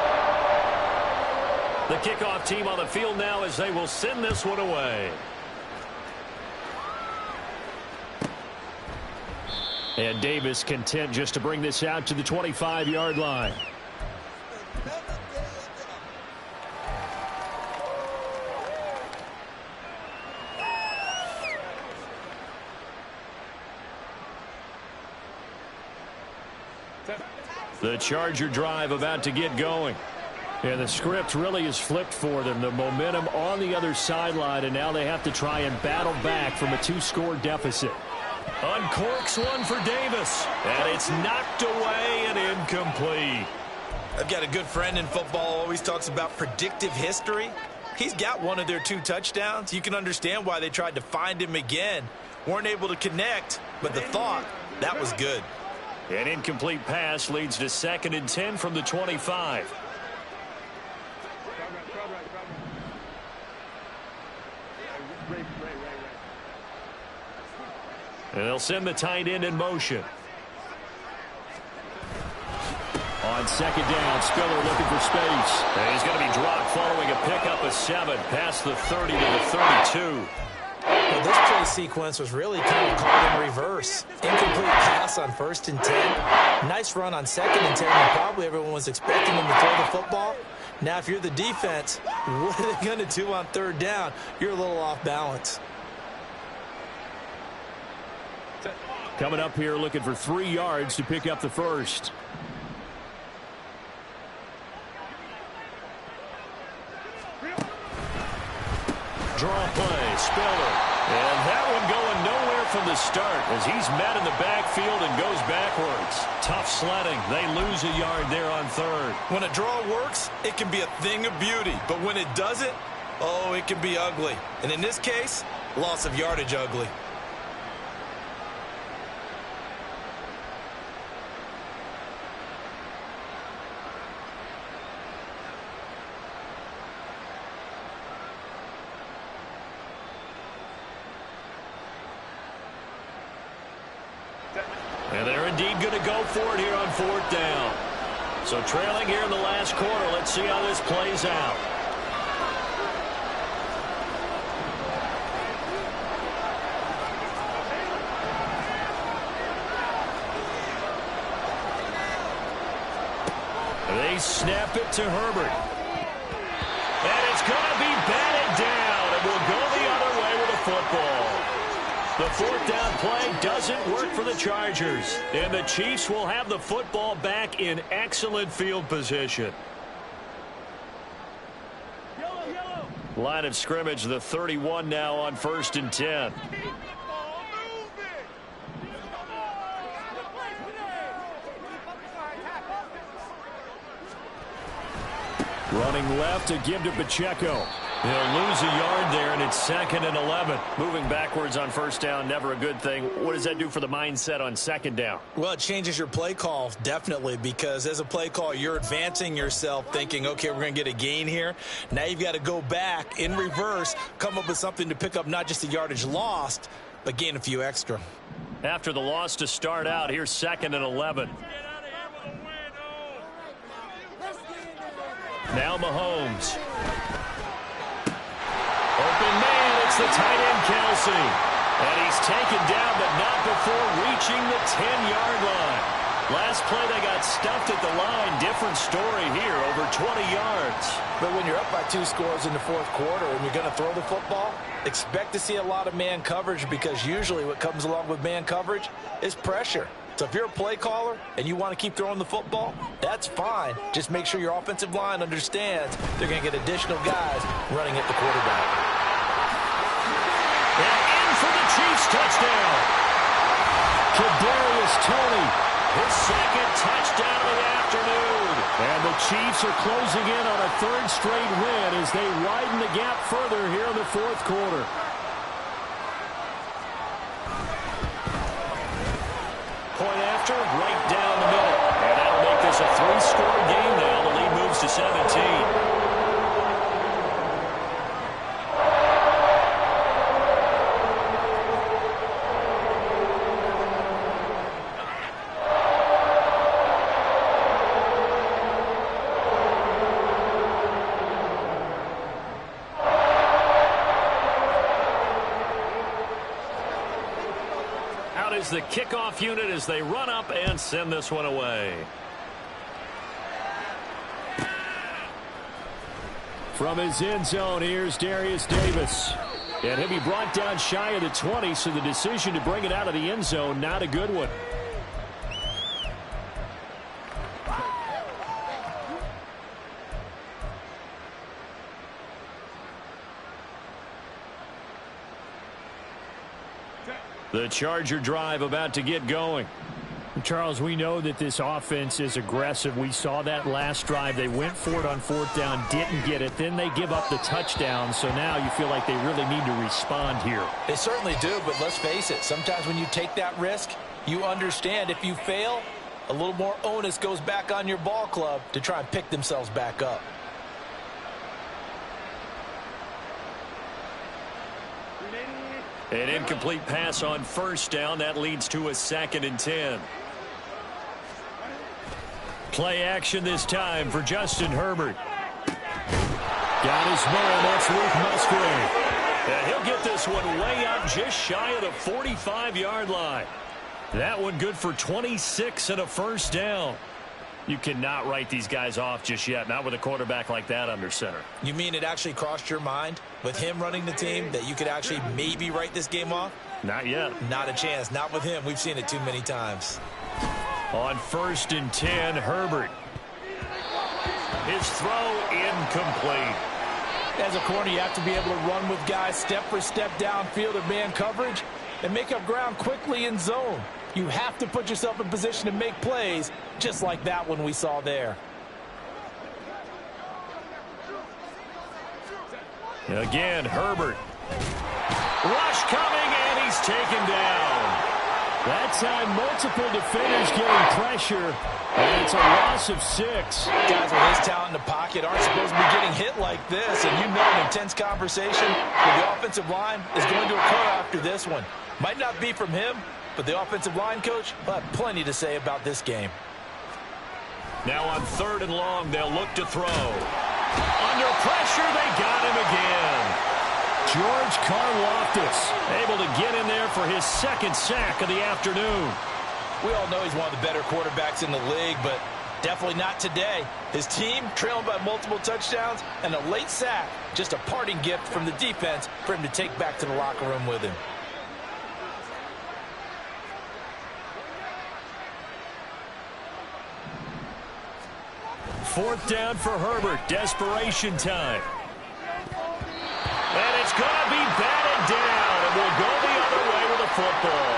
The kickoff team on the field now as they will send this one away. And Davis content just to bring this out to the 25-yard line. The Charger drive about to get going. And the script really is flipped for them. The momentum on the other sideline, and now they have to try and battle back from a 2-score deficit. Uncorks one for Davis. And it's knocked away and incomplete. I've got a good friend in football, always talks about predictive history. He's got one of their 2 touchdowns. You can understand why they tried to find him again. Weren't able to connect, but the thought, that was good. An incomplete pass leads to 2nd and 10 from the 25. And they'll send the tight end in motion. On 2nd down, Spiller looking for space. And he's going to be dropped following a pickup of 7 past the 30 to the 32. Well, this play sequence was really kind of called in reverse. Incomplete pass on 1st and 10. Nice run on 2nd and 10. And probably everyone was expecting him to throw the football. Now, if you're the defense, what are they going to do on 3rd down? You're a little off balance. Coming up here looking for 3 yards to pick up the first. Draw play, Spiller. And that one going nowhere from the start as he's met in the backfield and goes backwards. Tough sledding. They lose a yard there on 3rd. When a draw works, it can be a thing of beauty. But when it doesn't, oh, it can be ugly. And in this case, loss of yardage ugly. And they're indeed going to go for it here on 4th down. So trailing here in the last quarter. Let's see how this plays out. They snap it to Herbert. And it's going to be batted down. And will go the other way with the football. The 4th down play doesn't work for the Chargers. And the Chiefs will have the football back in excellent field position. Line of scrimmage, the 31 now on 1st and 10. Running left to give to Pacheco. He'll lose a yard there, and it's 2nd and 11. Moving backwards on 1st down, never a good thing. What does that do for the mindset on 2nd down? Well, it changes your play call, definitely, because as a play call, you're advancing yourself thinking, okay, we're going to get a gain here. Now you've got to go back in reverse, come up with something to pick up not just the yardage lost, but gain a few extra. After the loss to start out, here's 2nd and 11. Now Mahomes. Open man, it's the tight end Kelsey. And he's taken down, but not before reaching the 10-yard line. Last play, they got stuffed at the line. Different story here, over 20 yards. But when you're up by 2 scores in the fourth quarter and you're going to throw the football, expect to see a lot of man coverage, because usually what comes along with man coverage is pressure. So if you're a play caller and you want to keep throwing the football, that's fine. Just make sure your offensive line understands they're going to get additional guys running at the quarterback. And in for the Chiefs touchdown. Kadarius Toney, his second touchdown of the afternoon. And the Chiefs are closing in on a 3rd straight win as they widen the gap further here in the fourth quarter. Point after, right down the middle. And that'll make this a 3-score game now. The lead moves to 17. The kickoff unit as they run up and send this one away. From his end zone, here's Darius Davis. And he'll be brought down shy of the 20, so the decision to bring it out of the end zone, not a good one. The Charger drive about to get going. Charles, we know that this offense is aggressive. We saw that last drive. They went for it on 4th down, didn't get it. Then they give up the touchdown. So now you feel like they really need to respond here. They certainly do, but let's face it. Sometimes when you take that risk, you understand if you fail, a little more onus goes back on your ball club to try and pick themselves back up. An incomplete pass on 1st down. That leads to a 2nd and 10. Play action this time for Justin Herbert. Got his man. That's Luke Musgrave. And he'll get this one way up just shy of the 45-yard line. That one good for 26 and a 1st down. You cannot write these guys off just yet, not with a quarterback like that under center. You mean it actually crossed your mind with him running the team that you could actually maybe write this game off? Not yet. Not a chance. Not with him. We've seen it too many times. On 1st and 10, Herbert. His throw incomplete. As a corner, you have to be able to run with guys step for step downfield or man coverage and make up ground quickly in zone. You have to put yourself in position to make plays, just like that one we saw there. Again, Herbert. Rush coming, and he's taken down. That time, multiple defenders getting pressure, and it's a loss of 6. Guys with his talent in the pocket aren't supposed to be getting hit like this, and you know an intense conversation with the offensive line is going to occur after this one. Might not be from him, but the offensive line coach will have plenty to say about this game. Now on 3rd and long, they'll look to throw. Under pressure, they got him again. George Karlaftis able to get in there for his 2nd sack of the afternoon. We all know he's one of the better quarterbacks in the league, but definitely not today. His team trailing by multiple touchdowns and a late sack. Just a parting gift from the defense for him to take back to the locker room with him. Fourth down for Herbert. Desperation time. And it's going to be batted down. And we'll go the other way with the football.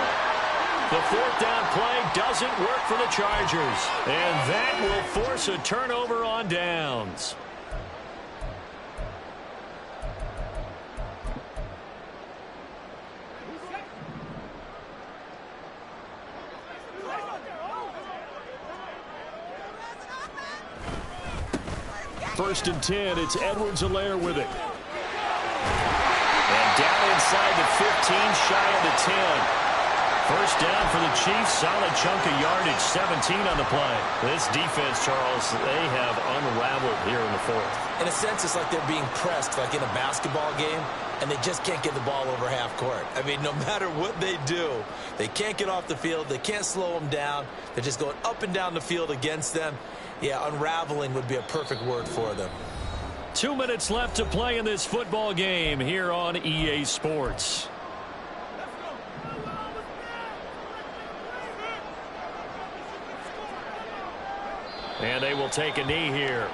The 4th down play doesn't work for the Chargers. And that will force a turnover on downs. First and 10, it's Edwards-Helaire with it. And down inside the 15, shy of the 10. First down for the Chiefs. Solid chunk of yardage, 17 on the play. This defense, Charles, they have unraveled here in the fourth. In a sense, it's like they're being pressed like in a basketball game, and they just can't get the ball over half court. I mean, no matter what they do, they can't get off the field. They can't slow them down. They're just going up and down the field against them. Yeah, unraveling would be a perfect word for them. 2 minutes left to play in this football game here on EA Sports. And they will take a knee here.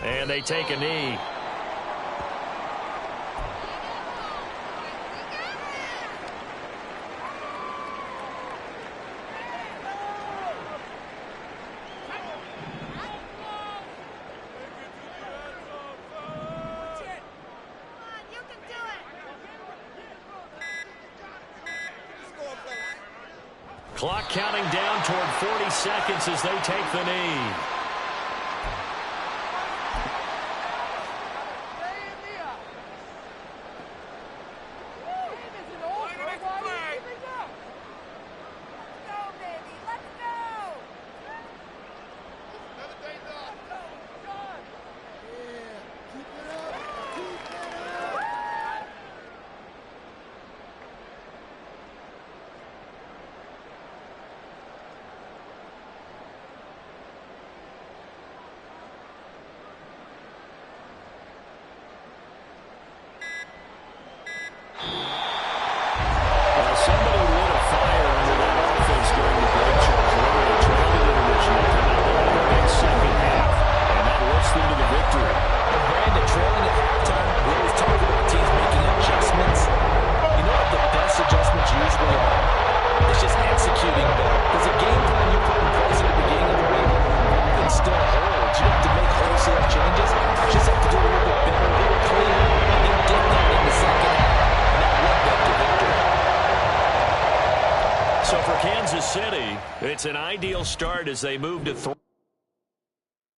And they take a knee. Clock counting down toward 40 seconds as they take the knee. It's an ideal start as they move to